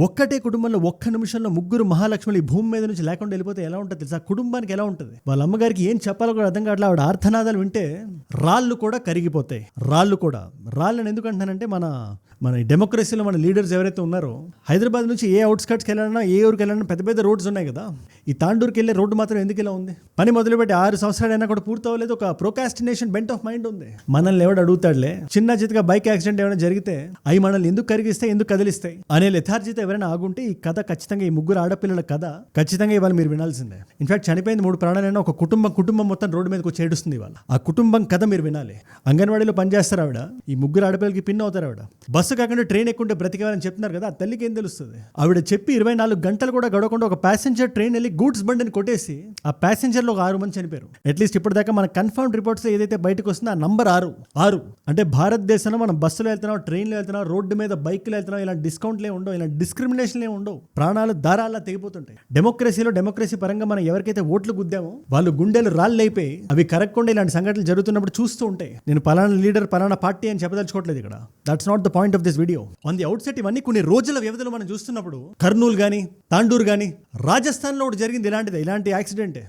ఒక్కటే కుటుంబంలో ఒక్క నిమిషంలో ముగ్గురు మహాలక్ష్ములు ఈ భూమి మీద నుంచి లేకుండా వెళ్ళిపోతే ఎలా ఉంటుంది తెలుసా? కుటుంబానికి ఎలా ఉంటుంది? వాళ్ళ అమ్మగారికి ఏం చెప్పాలో కూడా అర్థం కావట్లేదు. ఆవిడ ఆర్తనాదాలు వింటే రాళ్ళు కూడా కరిగిపోతాయి. రాళ్ళని ఎందుకు అంటున్నానంటే మన డెమోక్రసీలో మన లీడర్స్ ఎవరైతే ఉన్నారో, హైదరాబాద్ నుంచి ఏ అవుట్స్కట్స్కి వెళ్ళాలన్నా, ఏ ఊరికి వెళ్ళాలన్నా పెద్ద పెద్ద రోడ్స్ ఉన్నాయి కదా. ఈ తాండూరుకి వెళ్ళే రోడ్డు మాత్రం ఎందుకు ఇలా ఉంది? పని మొదలుపెట్టి 6 సంవత్సరాలైనా కూడా పూర్తవలేదు. ఒక ప్రోకాస్టినేషన్ బెంట్ ఆఫ్ మైండ్ ఉంది. మనల్ని ఎవడు అడుగుతాడులే, చిన్న చితగా బైక్ యాక్సిడెంట్ ఏమైనా జరిగితే అవి మనల్ని ఎందుకు కరిగిస్తాయి, ఎందుకు కదిలిస్తాయి అనే లెథార్జీతో ఎవరైనా ఆగుంటే ఈ కథ ఖచ్చితంగా, ఈ ముగ్గురు ఆడపిల్లల కథ ఖచ్చితంగా ఇవాళ మీరు వినాల్సిందే. ఇన్ఫాక్ట్ చనిపోయింది 3 ప్రాణాలైనా ఒక కుటుంబం మొత్తం రోడ్డు మీదకి వచ్చి ఏడుస్తుంది ఇవాళ. ఆ కుటుంబం కథ మీరు వినాలి. అంగన్వాడీలో పనిచేస్తారు ఆవిడ, ఈ ముగ్గురు ఆడపిల్లలకి పిన్ అవుతారు ఆవిడ. బస్సు కాకుండా ట్రైన్ ఎక్కుంటే బ్రతికేవాలని చెప్తున్నారు కదా, ఆ తల్లికి ఏం తెలుస్తుంది? ఆవిడ చెప్పి 24 గంటలు కూడా గడవకుండా ఒక ప్యాసింజర్ ట్రైన్ వెళ్ళి గూడ్స్ బండిని కొట్టేసి ఆ ప్యాసింజర్లో ఒక 6 మంది చనిపోయారు. అట్లీస్ట్ ఇప్పటిదాకా మన కన్ఫర్మ్ రిపోర్ట్స్ ఏదైతే బయటకు వస్తుందో ఆ నంబర్ 6 అంటే భారతదేశంలో మనం బస్సులో వెళ్తున్నాం, ట్రైన్లో వెళ్తున్నాం, రోడ్డు మీద బైక్లో వెళ్తున్నాం, ఇలాంటి డిస్కౌంట్లే ఉండవు, ఇలాంటి డిస్క్రిమినేషన్లే ఉండవు. ప్రాణాలు దారాల్లో తెగిపోతుంటాయి. డెమోక్రసీ పరంగా మనం ఎవరికైతే ఓట్లు గుద్దామో వాళ్ళు గుండెలు రాళ్ళు అయిపోయి అవి కరెక్కుండా ఇలాంటి సంఘటనలు జరుగుతున్నప్పుడు చూస్తూ ఉంటాయి. నేను పలానా లీడర్, పలానా పార్టీ అని చెప్పదలుచుకోవట్లేదు ఇక్కడ. That's not the point of this video. On the out set ఇవన్నీ కొన్ని రోజుల వ్యవధిలో మనం చూస్తున్నప్పుడు కర్నూలు కానీ, తాండూరు కానీ, రాజస్థాన్లో ఒకటి జరిగింది ఇలాంటి యాక్సిడెంట్.